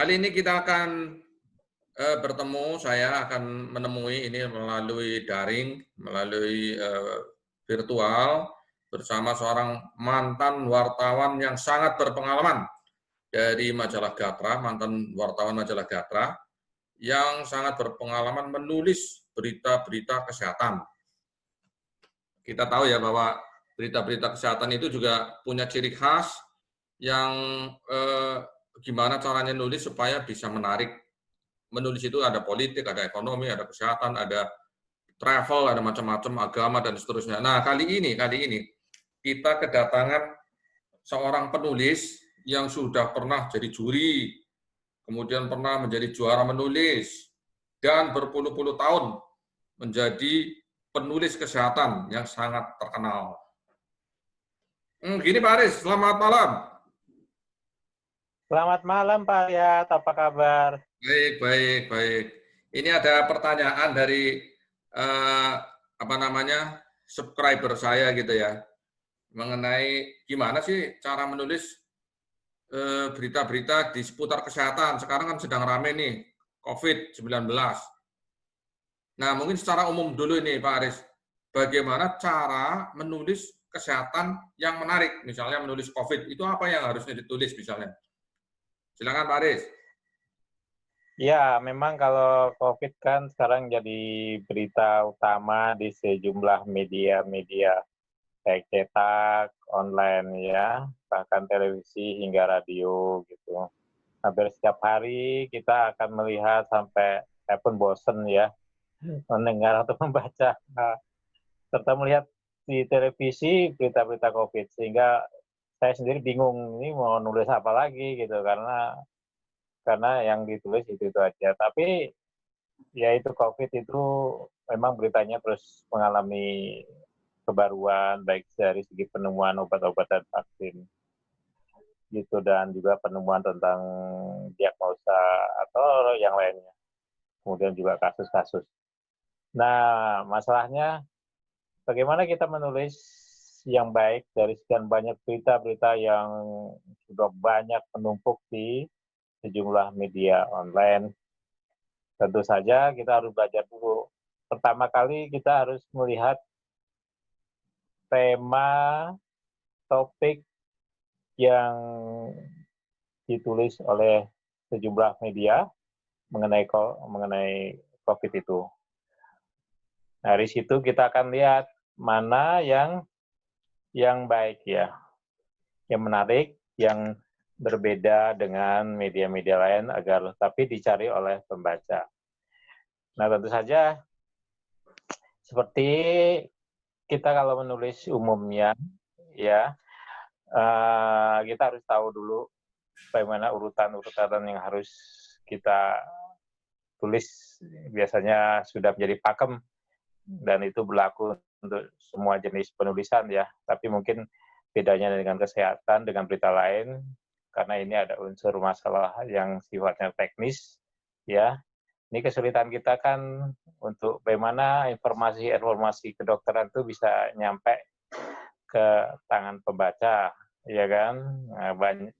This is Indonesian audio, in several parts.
Kali ini kita akan bertemu, saya akan menemui ini melalui daring, melalui virtual bersama seorang mantan wartawan yang sangat berpengalaman dari majalah Gatra, mantan wartawan majalah Gatra yang sangat berpengalaman menulis berita-berita kesehatan. Kita tahu ya bahwa berita-berita kesehatan itu juga punya ciri khas yang gimana caranya nulis supaya bisa menarik. Menulis itu ada politik, ada ekonomi, ada kesehatan, ada travel, ada macam-macam agama dan seterusnya. Nah, kali ini kita kedatangan seorang penulis yang sudah pernah jadi juri, kemudian pernah menjadi juara menulis, dan berpuluh-puluh tahun menjadi penulis kesehatan yang sangat terkenal. Gini Pak Aris, selamat malam. Selamat malam Pak Yat, apa kabar? Baik, baik, baik. Ini ada pertanyaan dari subscriber saya gitu ya, mengenai gimana sih cara menulis berita-berita di seputar kesehatan. Sekarang kan sedang rame nih COVID-19. Nah, mungkin secara umum dulu ini Pak Aris, bagaimana cara menulis kesehatan yang menarik? Misalnya menulis COVID, itu apa yang harusnya ditulis misalnya? Silakan Pak Aris. Ya, memang kalau COVID kan sekarang jadi berita utama di sejumlah media-media, baik cetak, online ya, bahkan televisi hingga radio gitu. Hampir setiap hari kita akan melihat sampai saya pun bosen ya, mendengar atau membaca, serta melihat di televisi berita-berita COVID, sehingga saya sendiri bingung ini mau nulis apa lagi gitu, karena yang ditulis itu aja. Tapi ya itu COVID itu memang beritanya terus mengalami kebaruan, baik dari segi penemuan obat-obat dan vaksin gitu, dan juga penemuan tentang diagnosa atau yang lainnya. Kemudian juga kasus-kasus. Nah, masalahnya bagaimana kita menulis yang baik dari sekian banyak berita-berita yang sudah banyak menumpuk di sejumlah media online. Tentu saja kita harus belajar dulu. Pertama kali kita harus melihat tema, topik yang ditulis oleh sejumlah media mengenai COVID itu. Dari situ kita akan lihat mana yang baik ya, yang menarik, yang berbeda dengan media-media lain agar tapi dicari oleh pembaca. Nah, tentu saja seperti kita kalau menulis umumnya ya, kita harus tahu dulu bagaimana urutan-urutan yang harus kita tulis. Biasanya sudah menjadi pakem dan itu berlaku untuk semua jenis penulisan ya, tapi mungkin bedanya dengan kesehatan, dengan berita lain, karena ini ada unsur masalah yang sifatnya teknis ya. Ini kesulitan kita kan untuk bagaimana informasi kedokteran itu bisa nyampe ke tangan pembaca, ya kan?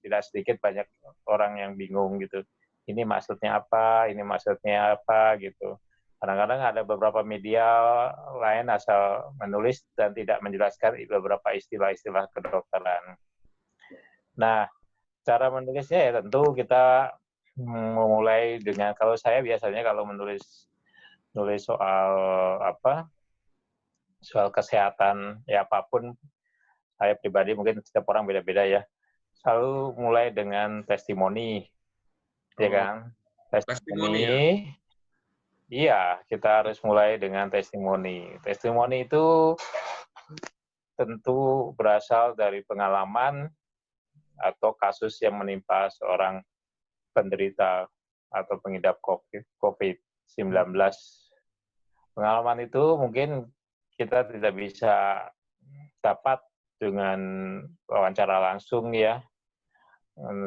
Tidak sedikit banyak orang yang bingung gitu. Ini maksudnya apa gitu. Kadang-kadang ada beberapa media lain asal menulis dan tidak menjelaskan beberapa istilah-istilah kedokteran. Nah, cara menulisnya ya tentu kita memulai dengan, kalau saya biasanya kalau menulis soal kesehatan ya apapun, saya pribadi mungkin setiap orang beda-beda ya, selalu mulai dengan testimoni, ya kan? Testimoni ya. Iya, kita harus mulai dengan testimoni. Testimoni itu tentu berasal dari pengalaman atau kasus yang menimpa seorang penderita atau pengidap COVID-19. Pengalaman itu mungkin kita tidak bisa dapat dengan wawancara langsung ya,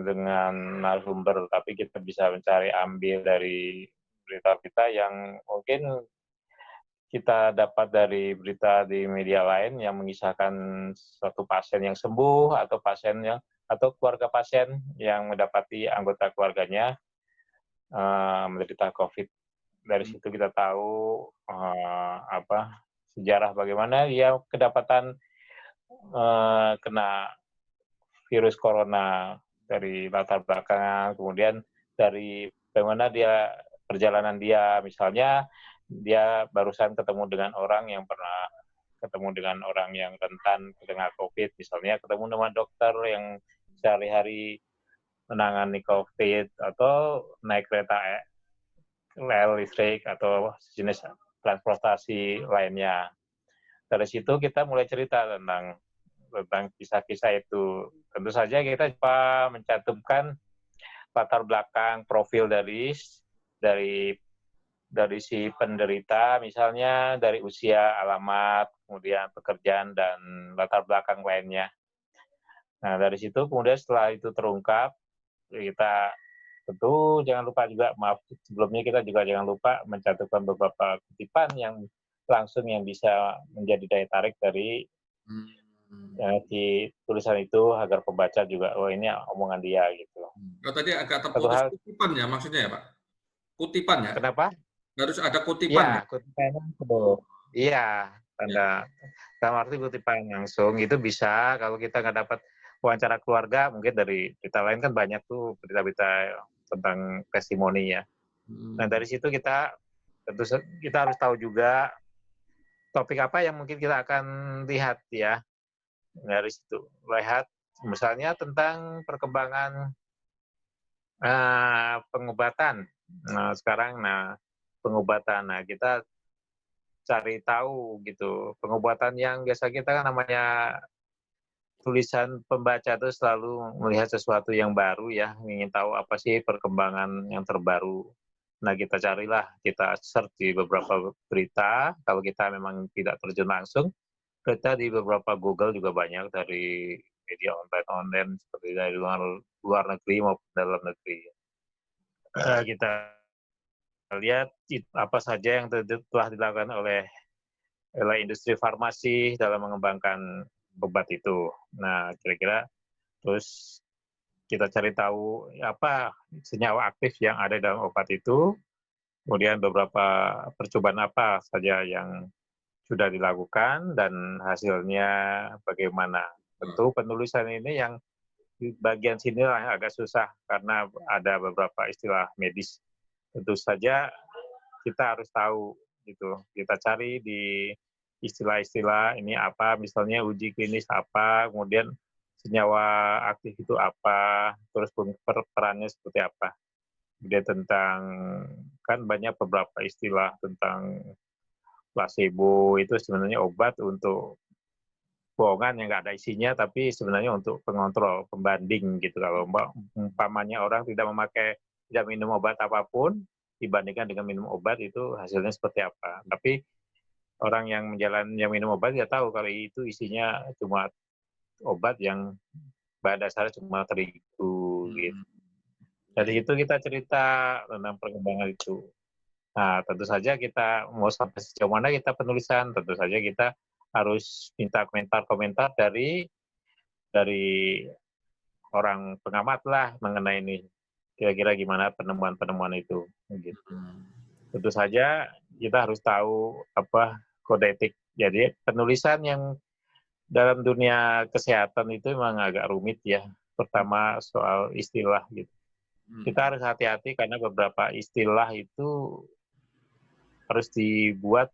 dengan narasumber, tapi kita bisa ambil dari berita-berita yang mungkin kita dapat dari berita di media lain yang mengisahkan suatu pasien yang sembuh atau keluarga pasien yang mendapati anggota keluarganya menderita COVID. Dari situ kita tahu sejarah bagaimana dia kedapatan kena virus corona dari latar belakang, kemudian dari bagaimana dia perjalanan dia, misalnya dia barusan ketemu dengan orang yang pernah ketemu dengan orang yang rentan terkena COVID, misalnya ketemu dengan dokter yang sehari-hari menangani COVID, atau naik kereta rel listrik atau jenis transportasi lainnya. Dari situ kita mulai cerita tentang kisah-kisah itu. Tentu saja kita coba mencantumkan latar belakang profil dari si penderita, misalnya dari usia, alamat, kemudian pekerjaan, dan latar belakang lainnya. Nah, dari situ kemudian setelah itu terungkap, kita tentu jangan lupa juga, sebelumnya kita juga jangan lupa mencantumkan beberapa kutipan yang langsung yang bisa menjadi daya tarik dari si tulisan itu agar pembaca juga, oh ini omongan dia gitu. Oh, tadi agak terputus kutipan ya maksudnya ya Pak? Kutipan ya? Kenapa? Harus ada kutipan ya? Kutipan langsung. Iya, tanda dalam arti kutipan langsung itu bisa kalau kita nggak dapat wawancara keluarga, mungkin dari berita lain kan banyak tuh berita-berita tentang testimoni ya. Nah dari situ kita tentu kita harus tahu juga topik apa yang mungkin kita akan lihat ya. Dari situ lihat misalnya tentang perkembangan pengobatan. Sekarang pengobatan. Nah, kita cari tahu gitu. Pengobatan yang biasa kita kan namanya tulisan pembaca itu selalu melihat sesuatu yang baru ya, ingin tahu apa sih perkembangan yang terbaru. Nah, kita carilah, kita search di beberapa berita, kalau kita memang tidak terjun langsung, berita di beberapa Google juga banyak dari media online seperti dari luar negeri maupun dalam negeri. Kita lihat apa saja yang telah dilakukan oleh industri farmasi dalam mengembangkan obat itu. Nah, kira-kira terus kita cari tahu apa senyawa aktif yang ada dalam obat itu, kemudian beberapa percobaan apa saja yang sudah dilakukan dan hasilnya bagaimana. Tentu penulisan ini yang di bagian sini yang agak susah karena ada beberapa istilah medis. Tentu saja kita harus tahu gitu. Kita cari di istilah-istilah ini apa, misalnya uji klinis apa, kemudian senyawa aktif itu apa, terus perannya seperti apa. Kemudian tentang, kan banyak beberapa istilah tentang placebo, itu sebenarnya obat untuk bohongan yang nggak ada isinya, tapi sebenarnya untuk pengontrol, pembanding gitu. Kalau umpamanya orang tidak minum obat apapun, dibandingkan dengan minum obat itu hasilnya seperti apa. Tapi orang yang minum obat dia tahu kalau itu isinya cuma obat yang bahan dasarnya cuma terigu gitu. Dari itu kita cerita tentang perkembangan itu. Nah, tentu saja kita mau sampai sejauh mana kita penulisan, tentu saja kita harus minta komentar-komentar dari orang pengamat lah mengenai ini. Kira-kira gimana penemuan-penemuan itu. Gitu. Tentu saja kita harus tahu apa kode etik. Jadi penulisan yang dalam dunia kesehatan itu memang agak rumit ya. Pertama soal istilah gitu. Kita harus hati-hati karena beberapa istilah itu harus dibuat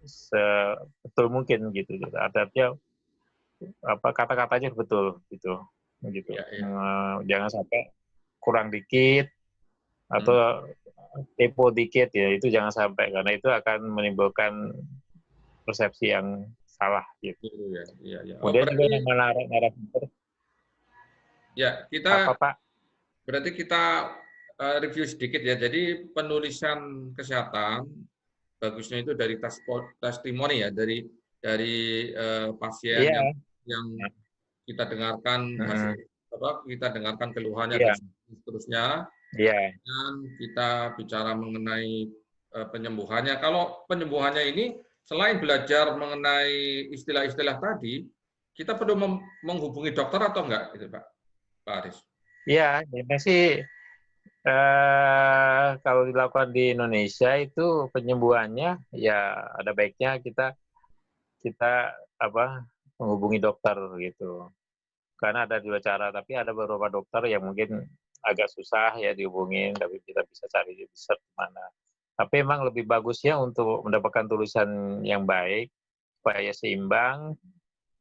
sebetul mungkin gitu. Artinya kata-katanya betul gitu. Jangan sampai kurang dikit atau tempo dikit ya, itu jangan sampai karena itu akan menimbulkan persepsi yang salah gitu. Kemudian juga yang narasumber. Ya, kita berarti kita review sedikit ya. Jadi penulisan kesehatan bagusnya itu dari testimoni ya, dari pasien yang kita dengarkan hasil kita dengarkan keluhannya dan seterusnya. Dan kita bicara mengenai penyembuhannya. Kalau penyembuhannya ini selain belajar mengenai istilah-istilah tadi, kita perlu menghubungi dokter atau enggak, gitu Pak Aris? Iya, ini sih Kalau dilakukan di Indonesia itu penyembuhannya ya ada baiknya kita kita menghubungi dokter gitu. Karena ada 2 cara, tapi ada beberapa dokter yang mungkin agak susah ya dihubungin, tapi kita bisa cari di search mana. Tapi emang lebih bagusnya untuk mendapatkan tulisan yang baik, supaya seimbang,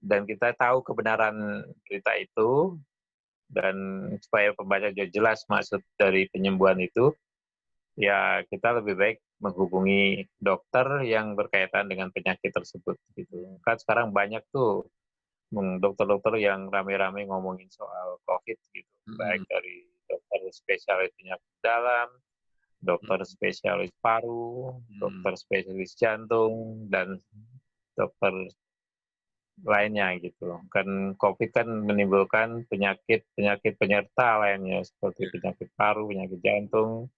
dan kita tahu kebenaran berita itu, dan supaya pembaca juga jelas maksud dari penyembuhan itu, ya kita lebih baik menghubungi dokter yang berkaitan dengan penyakit tersebut gitu. Kan sekarang banyak tuh dokter-dokter yang rame-rame ngomongin soal COVID gitu, baik Mhm, dari dokter spesialis penyakit dalam, dokter mhm, spesialis paru, mhm. dokter spesialis jantung, dan dokter lainnya gitu. Kan COVID kan menimbulkan penyakit-penyakit penyerta lainnya seperti Ya. penyakit paru, penyakit jantung,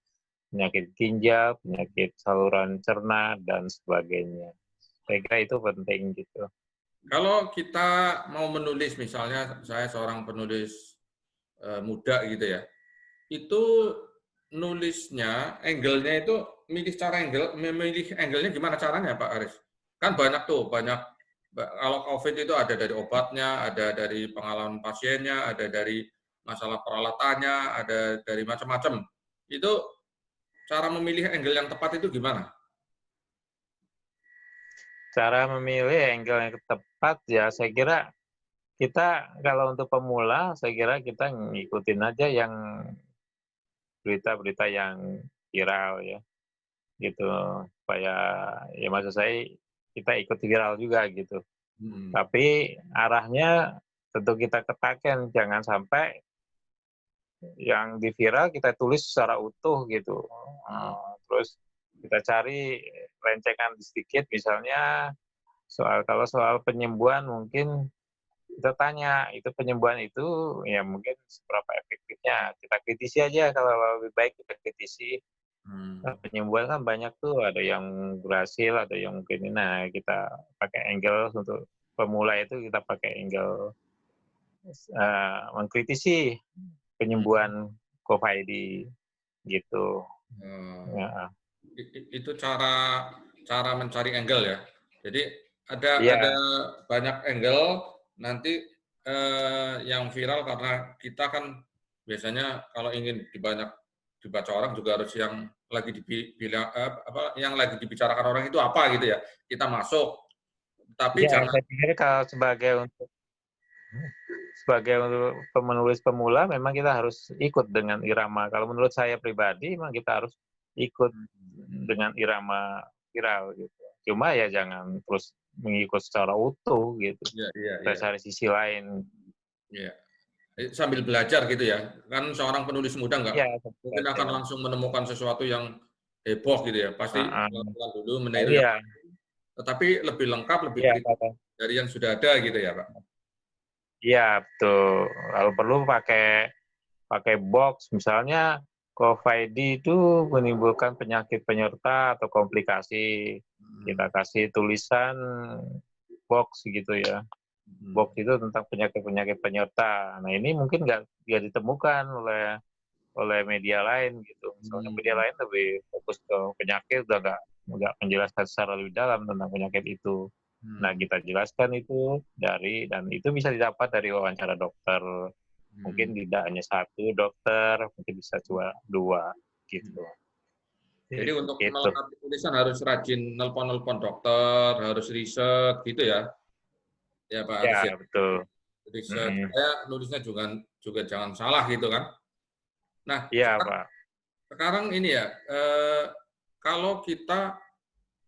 penyakit ginjal, penyakit saluran cerna, dan sebagainya. Saya kira itu penting gitu. Kalau kita mau menulis misalnya saya seorang penulis, muda gitu ya, itu nulisnya, angle-nya itu memilih angle-nya gimana caranya Pak Aris? Kan banyak tuh, kalau COVID itu ada dari obatnya, ada dari pengalaman pasiennya, ada dari masalah peralatannya, ada dari macam-macam. Itu cara memilih angle yang tepat itu gimana? Cara memilih angle yang tepat ya saya kira kita kalau untuk pemula saya kira kita ngikutin aja yang berita-berita yang viral ya gitu supaya ya maksud saya kita ikut viral juga gitu. Mhm, Tapi arahnya tentu kita ketakan jangan sampai yang di viral kita tulis secara utuh gitu. mhm, Terus kita cari rencengan sedikit misalnya kalau soal penyembuhan mungkin kita tanya, itu penyembuhan itu ya mungkin seberapa efektifnya, kita kritisi aja kalau lebih baik kita kritisi. mmm, Penyembuhan kan banyak tuh, ada yang berhasil, ada yang mungkin ini, nah kita pakai angle untuk pemula itu kita pakai angle, mengkritisi mhm, penyembuhan COVID gitu, oh. heeh. Itu cara cara mencari angle ya. Jadi ada Iya banyak angle, nanti, yang viral karena kita kan biasanya kalau ingin dibaca orang juga harus yang lagi yang lagi dibicarakan orang itu apa gitu ya, kita masuk. Tapi iya, jangan saya pikir kalau sebagai penulis pemula memang kita harus ikut dengan irama. Kalau menurut saya pribadi memang kita harus ikut dengan irama viral gitu. Cuma ya jangan terus mengikut secara utuh gitu. iya iya Kita iya cari sisi lain. iya. Sambil belajar gitu ya. Kan seorang penulis muda nggak Iya, mungkin akan saja. langsung menemukan sesuatu yang heboh gitu ya. Pasti Heeh. pelan-pelan dulu Oh meniru yang iya, tetapi lebih lengkap, lebih iya teliti Kakak. dari yang sudah ada gitu ya, Pak? Iya betul. Kalau perlu pakai pakai box misalnya COVID itu menimbulkan penyakit penyerta atau komplikasi. Kita Mhm, kasih tulisan box gitu ya. mhm, Box itu tentang penyakit-penyakit penyerta. Nah ini mungkin nggak ditemukan oleh oleh media lain gitu. Misalnya media mmm, lain lebih fokus ke penyakit, udah nggak menjelaskan secara lebih dalam tentang penyakit itu. Nah mmm, kita jelaskan itu dan itu bisa didapat dari wawancara dokter. mmm, Mungkin tidak hanya satu dokter, mungkin bisa dua mhm. gitu. Jadi untuk Gitu. melengkapi tulisan harus rajin nelpon-nelpon dokter, harus riset gitu ya? Ya, Pak, harus ya? Ya betul. Riset Mm-mm. supaya nulisnya juga juga jangan salah gitu kan. Nah, Iya sekarang Pak. sekarang ini ya, kalau kita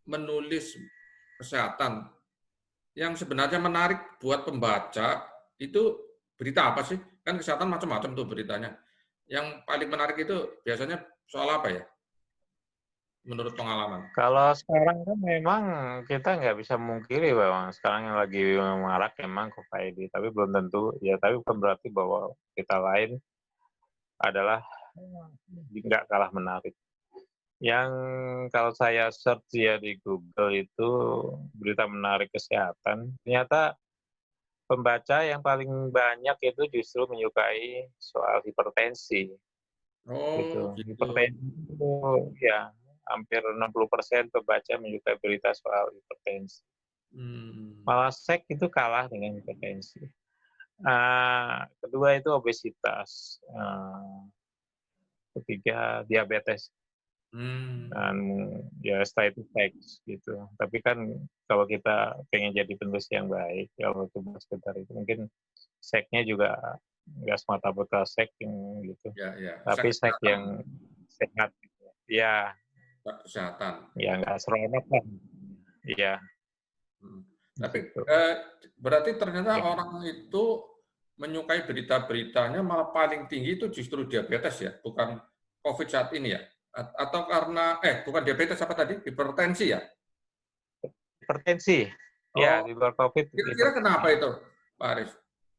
menulis kesehatan yang sebenarnya menarik buat pembaca, itu berita apa sih? Kan kesehatan macam-macam tuh beritanya. Yang paling menarik itu biasanya soal apa ya, menurut pengalaman? Kalau sekarang kan memang kita nggak bisa memungkiri bahwa sekarang yang lagi marak memang COVID, tapi belum tentu ya, tapi bukan berarti bahwa kita lain adalah nggak kalah menarik. Yang kalau saya search ya di Google itu berita menarik kesehatan, ternyata pembaca yang paling banyak itu justru menyukai soal hipertensi. gitu. Oh, gitu. Hipertensi itu ya hampir 60% pembaca menyukai berita soal hipertensi. Hmm. Malah seks itu kalah dengan hipertensi. Kedua itu obesitas. Ketiga diabetes. Hmm. Dan ya setelah itu seks gitu. Tapi kan kalau kita pengen jadi penulis yang baik, kalau cuma sekedar itu mungkin seksnya juga nggak semata-mata seks gitu. Ya, ya. Tapi Seks seks kesehatan. yang sehat. Gitu. Ya, Seks kesehatan. ya nggak seronok lah. Iya, Hmm. Tapi gitu. berarti ternyata Ya. orang itu menyukai berita-beritanya malah paling tinggi itu justru diabetes ya, bukan COVID saat ini ya? Atau karena bukan diabetes apa tadi? Hipertensi ya? Hipertensi. Ya, Oh, di luar COVID kira-kira kenapa hipertensi. itu, Pak Aris?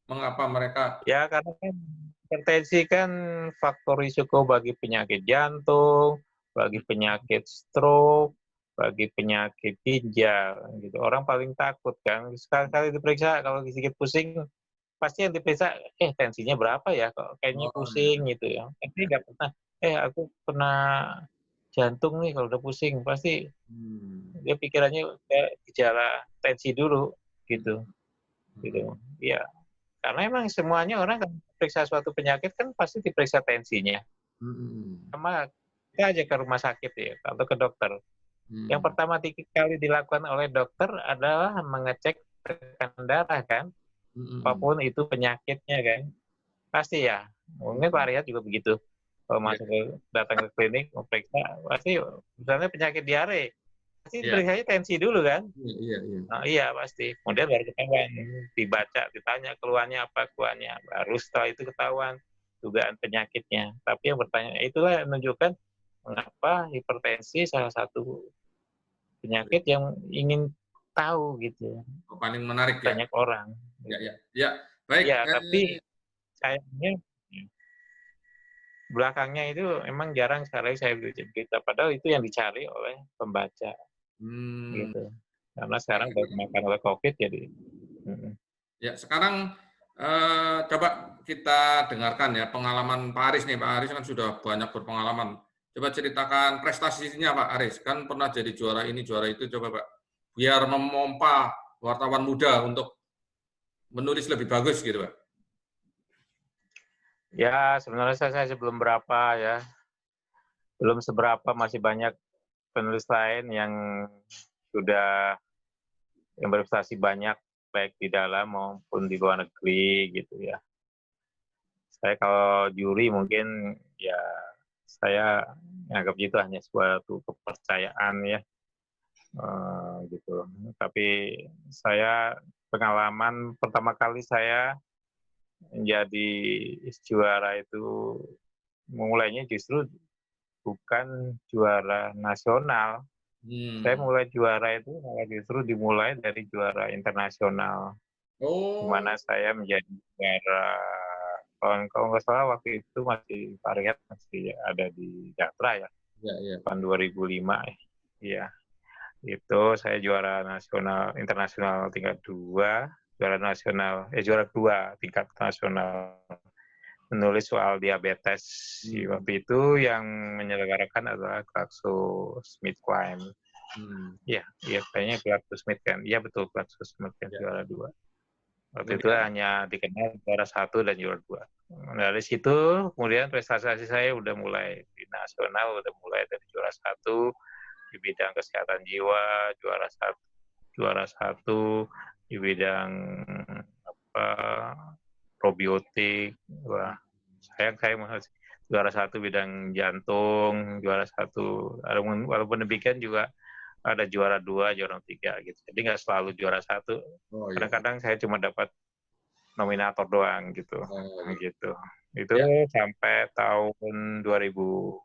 Mengapa mereka? Ya, karena kan hipertensi kan faktor risiko bagi penyakit jantung, bagi penyakit stroke, bagi penyakit ginjal gitu. Orang paling takut kan sekali-kali diperiksa kalau sedikit pusing pasti yang diperiksa tensinya berapa ya kok kayaknya Oh, pusing gitu ya. Tapi nggak pernah aku pernah jantung nih kalau udah pusing pasti hmm. dia pikirannya kayak gejala tensi dulu gitu Hmm. gitu. Hmm. Iya. Karena emang semuanya orang kan periksa suatu penyakit kan pasti diperiksa tensinya. Hmm. Sama kita aja ke rumah sakit ya atau ke dokter. Yang Hmm. pertama kali dilakukan oleh dokter adalah mengecek tekanan darah kan, Hmm. apapun itu penyakitnya kan. Pasti ya. Mungkin Pak Hmm. Riat juga begitu. Kalau Ya, datang ke klinik mau periksa, pasti misalnya penyakit diare, pasti ya, diperiksa tensi dulu kan. iya, iya, iya. Nah, iya pasti. Kemudian baru ketahuan, dibaca, ditanya keluhannya apa, keluhannya. Baru setelah itu ketahuan dugaan penyakitnya. Tapi yang bertanya, itulah yang menunjukkan mengapa hipertensi salah satu penyakit yang ingin tahu gitu Paling menarik ya. banyak orang. Ya, Gitu. ya, ya. Baik. Ya, tapi sayangnya belakangnya itu emang jarang sekali saya baca berita. Padahal itu yang dicari oleh pembaca Hmm. gitu. Karena sekarang udah dimakan oleh COVID jadi. Ya, sekarang coba kita dengarkan ya pengalaman Pak Aris nih. Pak Aris kan sudah banyak berpengalaman. Coba ceritakan prestasinya Pak Aris. Kan pernah jadi juara ini, juara itu. Coba Pak. Biar memompa wartawan muda untuk menulis lebih bagus gitu Pak. Ya, sebenarnya saya belum berapa ya. Belum seberapa, masih banyak penulis lain yang sudah yang berprestasi banyak baik di dalam maupun di luar negeri gitu ya. Saya kalau juri mungkin ya saya anggap itu hanya suatu kepercayaan ya gitu. Tapi saya pengalaman pertama kali saya menjadi juara itu mulainya justru bukan juara nasional. Saya Hmm. mulai juara itu malah justru dimulai dari juara internasional, di Oh, mana saya menjadi juara, kalau nggak salah waktu itu masih Variat masih ada di Jatra ya, ya, ya. tahun 2005 ya. Itu saya juara nasional internasional tingkat 2, juara 2 tingkat nasional menulis soal diabetes. Hmm. Waktu itu yang menyelenggarakan adalah GlaxoSmithKline. Hmm. Iya, kayaknya GlaxoSmithKline. Iya betul, GlaxoSmithKline Ya. juara 2. Waktu itu Kemudian, hanya dikenal juara 1 dan juara 2. Dari situ kemudian prestasi saya udah mulai di nasional, udah mulai dari juara 1 di bidang kesehatan jiwa, juara satu di bidang apa probiotik. Wah, saya masih juara 1 bidang jantung, juara 1. Walaupun demikian juga ada juara 2, juara 3 gitu. Jadi nggak selalu juara 1. oh iya, Kadang-kadang saya cuma dapat nominator doang gitu. oh Nah, gitu. gitu. Itu Ya, sampai tahun 2017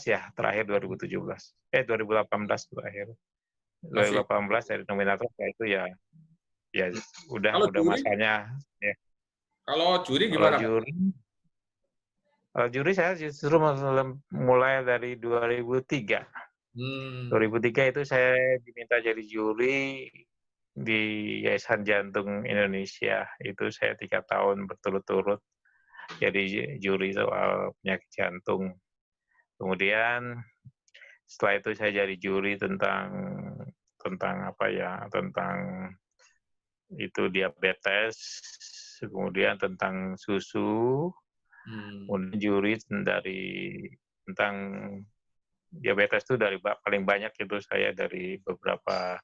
ya, terakhir 2017. 2018 terakhir. masih. 2018 dari nominator itu ya ya Kalau udah juri, masanya ya. kalau juri Kalau gimana Pak? juri kalau juri saya justru mulai dari 2003. Hmm. 2003 itu saya diminta jadi juri di Yayasan Jantung Indonesia. Itu saya 3 tahun berturut-turut jadi juri soal penyakit jantung. Kemudian setelah itu saya jadi juri tentang apa ya, tentang itu diabetes, kemudian tentang susu, kemudian juri tentang diabetes itu dari paling banyak itu saya dari beberapa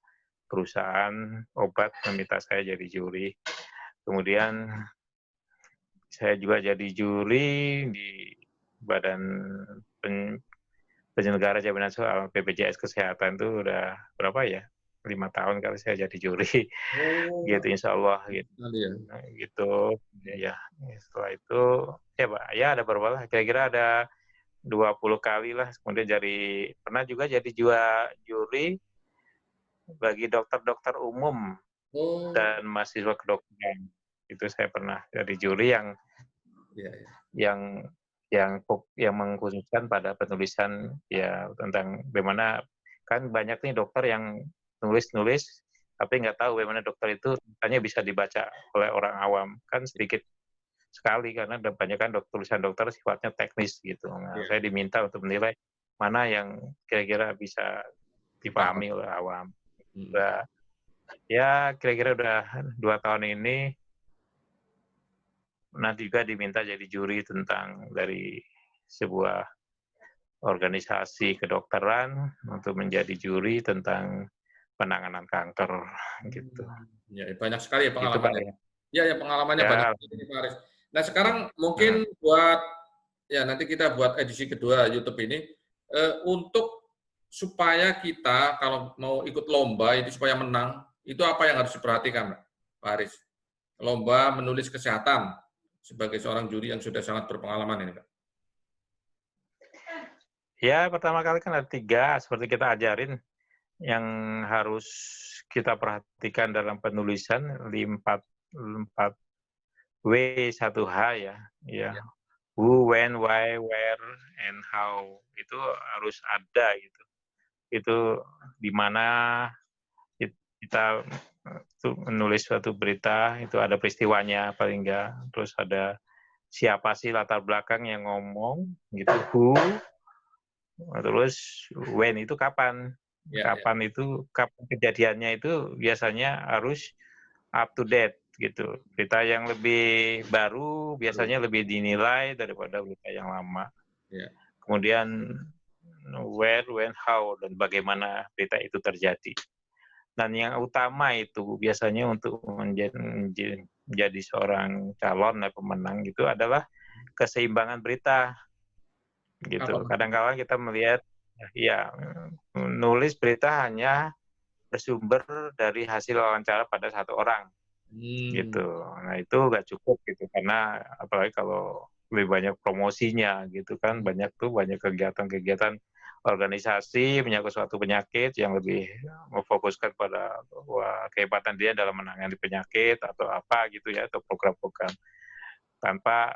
perusahaan obat meminta saya jadi juri. Kemudian saya juga jadi juri di Badan Penyelenggara Jaminan Sosial BPJS Kesehatan itu udah berapa ya? 5 tahun kali saya jadi juri. Oh, Gitu insya Allah gitu. ya. Nah, gitu ya. Setelah itu ya Pak, ya ada berapa lah? Kira-kira ada 20 kali lah. Kemudian pernah juga jadi juri bagi dokter-dokter umum Oh, dan mahasiswa kedokteran. Itu saya pernah jadi juri yang iya, iya. yang mengkhususkan pada penulisan ya tentang bagaimana kan banyak nih dokter yang nulis tapi nggak tahu bagaimana dokter itu hanya bisa dibaca oleh orang awam kan sedikit sekali karena banyak kan tulisan dokter sifatnya teknis gitu. Nah, Iya, saya diminta untuk menilai mana yang kira-kira bisa dipaham. dipahami oleh awam. Hmm. Udah, ya kira-kira udah 2 tahun ini nanti juga diminta jadi juri tentang dari sebuah organisasi kedokteran untuk menjadi juri tentang penanganan kanker gitu. Ya, banyak sekali ya Gitu Pak pengalamannya. ya. Iya, ya pengalamannya banyak Ya. sekali Pak Aris. Nah, sekarang mungkin Hmm. buat ya nanti kita buat edisi kedua YouTube ini untuk supaya kita kalau mau ikut lomba itu supaya menang, itu apa yang harus diperhatikan, Pak Aris? Lomba menulis kesehatan sebagai seorang juri yang sudah sangat berpengalaman ini, Pak. Ya, pertama kali kan ada 3 seperti kita ajarin yang harus kita perhatikan dalam penulisan 4 W 1H ya. Ya. Ya. Who, when, why, where, and how. Itu harus ada gitu. Itu di mana kita menulis suatu berita, itu ada peristiwanya paling enggak. Terus ada siapa sih latar belakang yang ngomong gitu, who, terus when itu kapan. Ya, ya. Kapan kejadiannya itu biasanya harus up to date gitu. Berita yang lebih baru biasanya lebih dinilai daripada berita yang lama. Ya. Kemudian where, when, how, dan bagaimana berita itu terjadi. Dan yang utama itu biasanya untuk menjadi seorang calon atau pemenang itu adalah keseimbangan berita gitu. Kadang-kadang kita melihat ya nulis berita hanya bersumber dari hasil wawancara pada satu orang gitu. Nah itu nggak cukup gitu karena apalagi kalau lebih banyak promosinya gitu kan banyak kegiatan-kegiatan organisasi menyangkut suatu penyakit yang lebih memfokuskan pada kehebatan dia dalam menangani penyakit atau apa gitu ya atau program-program tanpa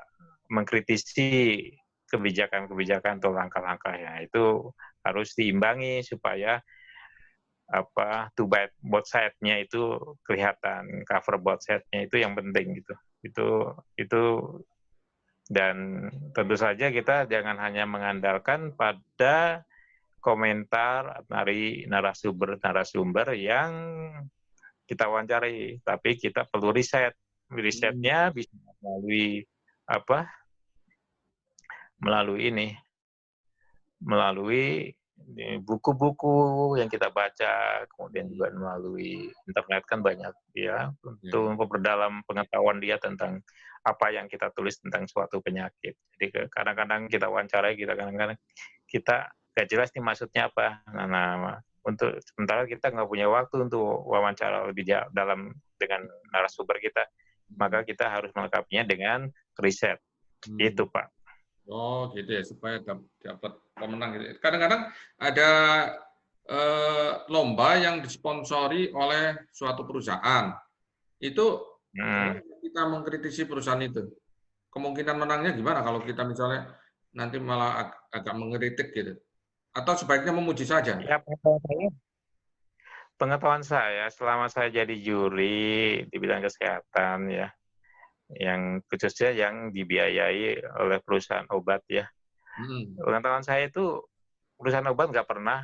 mengkritisi kebijakan-kebijakan atau langkah-langkahnya itu harus diimbangi supaya both side-nya itu kelihatan, cover both side-nya itu yang penting gitu. Itu dan tentu saja kita jangan hanya mengandalkan pada komentar dari narasumber yang kita wawancarai, tapi kita perlu riset. Risetnya bisa melalui melalui buku-buku yang kita baca, kemudian juga melalui internet kan banyak ya untuk memperdalam pengetahuan dia tentang apa yang kita tulis tentang suatu penyakit. Jadi kadang-kadang kita wawancarai, kadang-kadang kita nggak jelas nih maksudnya apa. Nah, untuk sementara kita nggak punya waktu untuk wawancara lebih dalam dengan narasumber kita, maka kita harus melengkapinya dengan riset. Itu Pak. Oh gitu ya supaya dapat pemenang gitu. Kadang-kadang ada lomba yang disponsori oleh suatu perusahaan. Itu gimana kita mengkritisi perusahaan itu? Kemungkinan menangnya gimana kalau kita misalnya nanti malah agak mengkritik gitu? Atau sebaiknya memuji saja? Ya, pengetahuan saya selama saya jadi juri di bidang kesehatan ya, yang khususnya yang dibiayai oleh perusahaan obat ya. Pengetahuan saya itu perusahaan obat nggak pernah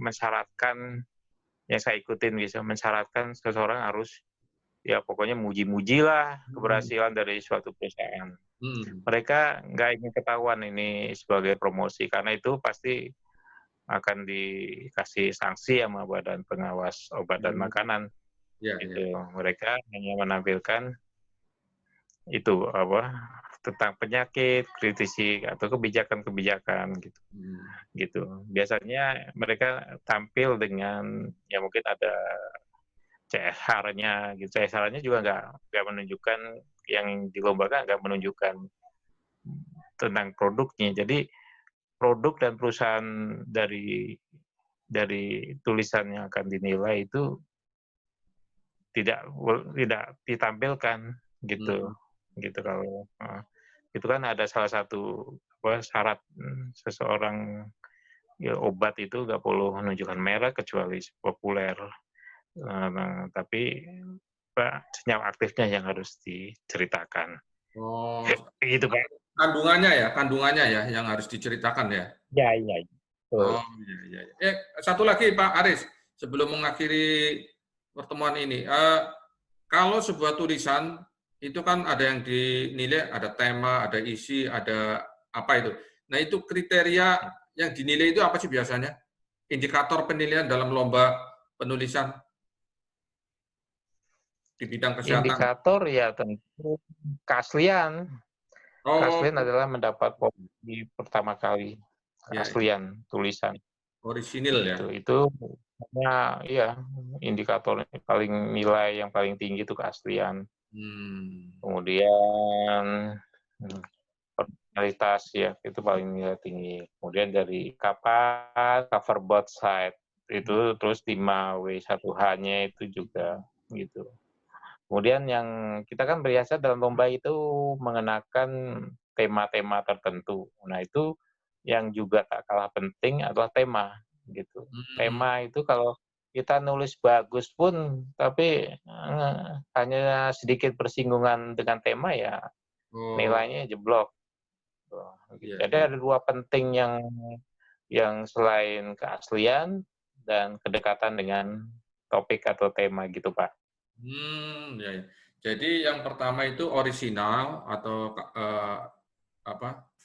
mensyaratkan, yang saya ikutin bisa mensyaratkan seseorang harus ya pokoknya muji-muji lah keberhasilan dari suatu perusahaan. Mereka nggak ingin ketahuan ini sebagai promosi, karena itu pasti akan dikasih sanksi sama Badan Pengawas Obat dan Makanan. Gitu. Mereka hanya menampilkan itu tentang penyakit, kritisi atau kebijakan-kebijakan gitu. Gitu. Biasanya mereka tampil dengan ya mungkin ada CSR-nya gitu. CSR-nya juga nggak menunjukkan, yang dilombakan nggak menunjukkan tentang produknya. Jadi produk dan perusahaan dari tulisan yang akan dinilai itu tidak ditampilkan gitu. Gitu kalau itu kan ada salah satu syarat seseorang ya, obat itu nggak perlu menunjukkan merek kecuali populer. Tapi senyawa aktifnya yang harus diceritakan. Oh, Gitu Pak. kandungannya ya yang harus diceritakan ya. Ya. Oh iya. Satu lagi Pak Aris, sebelum mengakhiri pertemuan ini, kalau sebuah tulisan itu kan ada yang dinilai, ada tema, ada isi, ada apa itu. Nah itu kriteria yang dinilai itu apa sih biasanya? Indikator penilaian dalam lomba penulisan di bidang kesehatan. Indikator ya tentu keaslian. Keaslian adalah mendapat posisi pertama kali. Keaslian tulisan. Orisinil ya. Itu ya indikator paling nilai yang paling tinggi itu keaslian. Kemudian personalitas ya itu paling nilai tinggi. Kemudian dari kapan cover both side itu, terus 5W1H-nya itu juga gitu. Kemudian yang kita kan biasa dalam lomba itu mengenakan tema-tema tertentu. Nah itu yang juga tak kalah penting adalah tema gitu. Tema itu kalau kita nulis bagus pun tapi hanya sedikit bersinggungan dengan tema ya nilainya jeblok. Jadi ada dua penting yang selain keaslian dan kedekatan dengan topik atau tema gitu Pak. Ya. Jadi yang pertama itu orisinal atau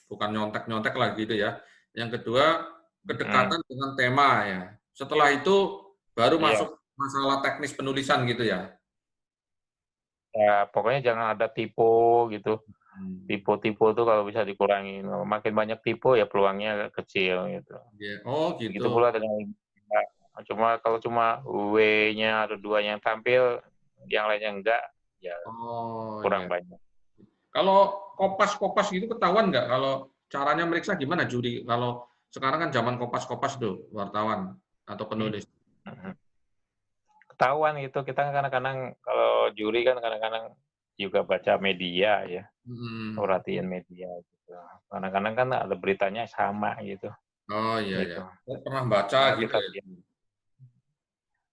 bukan nyontek-nyontek lah gitu ya. Yang kedua kedekatan dengan tema ya. Setelah itu baru masuk masalah teknis penulisan gitu ya. Ya pokoknya jangan ada tipe gitu. Tipe tuh kalau bisa dikurangin. Makin banyak tipe ya peluangnya kecil gitu. Oh gitu. Begitu pula dengan kalau cuma W-nya ada 2 yang tampil, yang lainnya enggak, ya kurang banyak. Kalau kopas gitu ketahuan nggak kalau caranya meriksa gimana juri? Kalau sekarang kan zaman kopas tuh wartawan atau penulis. Ketahuan gitu, kita kadang-kadang kalau juri kan kadang-kadang juga baca media ya, perhatiin media gitu. Kadang-kadang kan ada beritanya sama gitu. Oh iya gitu. ya. Pernah baca gitu ya?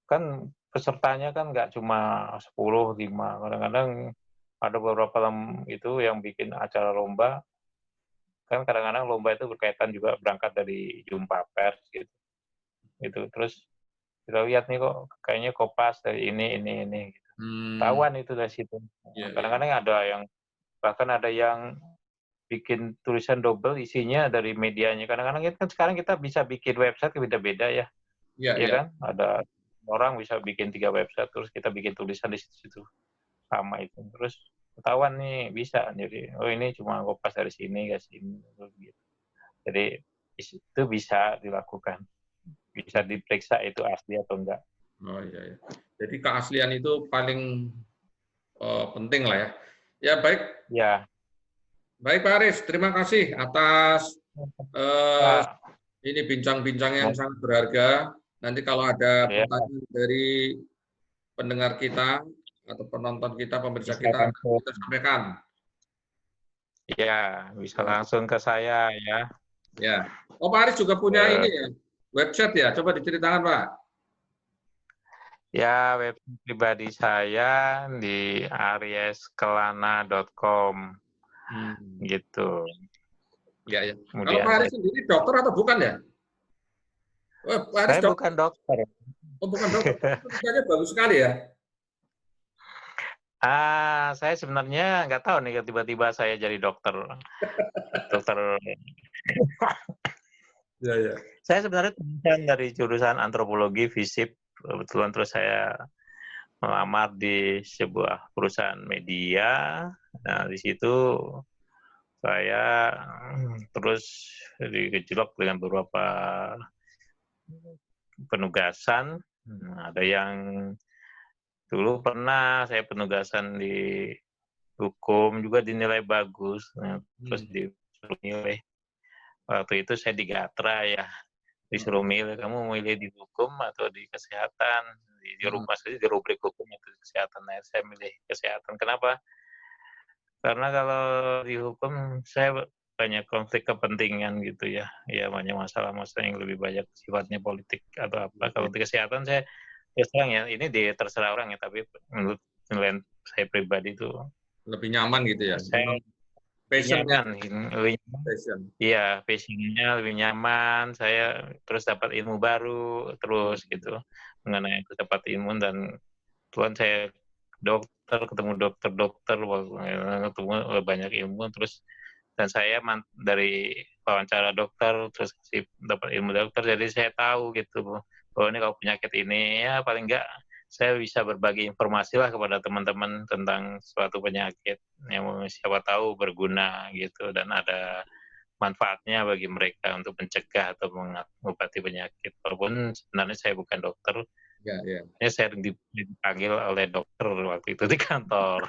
Kan pesertanya kan nggak cuma 10, 5, kadang-kadang ada beberapa itu yang bikin acara lomba, kan kadang-kadang lomba itu berkaitan juga berangkat dari jumpa pers gitu. Terus kita lihat nih kok kayaknya kopas dari ini gitu. Tahuan itu dari situ. Kadang-kadang ada yang bahkan ada yang bikin tulisan double isinya dari medianya. Kadang-kadang kan sekarang kita bisa bikin website beda-beda ya. Iya kan? Ada orang bisa bikin 3 website terus kita bikin tulisan di situ sama itu. Terus ketahuan nih bisa. Jadi ini cuma kopas dari sini ke sini gitu. Jadi itu bisa dilakukan. Bisa diperiksa itu asli atau enggak. Oh iya. Jadi keaslian itu paling penting lah ya. Ya baik. Ya. Baik Pak Aris, terima kasih atas ini bincang-bincang yang sangat berharga. Nanti kalau ada pertanyaan dari pendengar kita atau penonton kita, pemirsa kita sampaikan. Ya, bisa langsung ke saya ya. Ya. Oh Pak Aris juga punya ini ya, website ya. Coba diceritakan Pak. Ya, web pribadi saya di arieskelana.com gitu. Ya, ya. Kalau Kemudian Pak Aris sendiri dokter atau bukan ya? Oh, Pak Aris saya dokter. bukan dokter. Oh, bukan dokter. Tulisannya bagus sekali ya. Saya sebenarnya nggak tahu nih tiba-tiba saya jadi dokter. Dokter. Ya, ya. Saya sebenarnya lulusan dari jurusan antropologi FISIP. Kebetulan terus saya melamar di sebuah perusahaan media. Nah, di situ saya terus digejolak dengan beberapa penugasan. Ada yang dulu pernah saya penugasan di hukum juga dinilai bagus. Nah, terus disuruh milih. Waktu itu saya di Gatra ya, disuruh milih, kamu milih di hukum atau di kesehatan. Di rumah saja di rubrik hukum atau di kesehatan. Nah, saya milih kesehatan. Kenapa? Karena kalau di hukum saya banyak konflik kepentingan gitu ya. Ya banyak masalah-masalah yang lebih banyak sifatnya politik atau apa. Kalau di kesehatan saya terus terang ya, ini terserah orang ya, tapi menurut penilaian saya pribadi itu Lebih nyaman gitu ya. saya lebih Passion-nya. nyaman, Passion. iya, passion-nya lebih nyaman, saya terus dapat ilmu baru, terus gitu, mengenai aku dapat ilmu dan Tuhan saya ketemu dokter-dokter, ketemu banyak ilmu, terus dan saya dari wawancara dokter, terus dapat ilmu dokter, jadi saya tahu gitu, bahwa ini kalau penyakit ini, ya paling enggak saya bisa berbagi informasi lah kepada teman-teman tentang suatu penyakit, yang siapa tahu berguna gitu, dan ada manfaatnya bagi mereka untuk mencegah atau mengobati penyakit. Walaupun sebenarnya saya bukan dokter, Ya, ya. saya dipanggil oleh dokter waktu itu di kantor.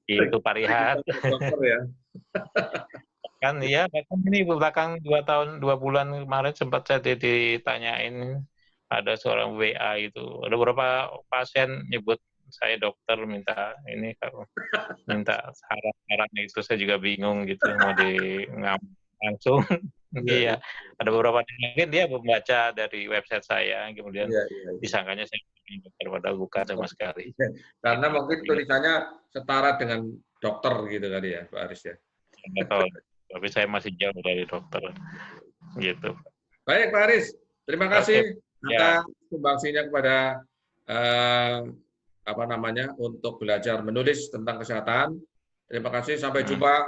Itu Pak Rihat. Dokter ya. Kan iya, bahkan ini belakang 2 bulan kemarin sempat saya ditanyain, ada seorang WA itu, ada beberapa pasien nyebut saya dokter, minta ini kalau minta saran-saran itu saya juga bingung gitu mau langsung. Iya, Iya, iya. ada beberapa mungkin dia membaca dari website saya, kemudian Iya, iya, iya. disangkanya saya dokter padahal bukan sama sekali. Karena Gitu. mungkin tulisannya setara dengan dokter gitu kali ya, Pak Aris ya. Nggak tahu, tapi saya masih jauh dari dokter. Gitu. Baik, Pak Aris. Terima Oke, kasih ya. atas sumbangsinya kepada untuk belajar menulis tentang kesehatan. Terima kasih. Sampai jumpa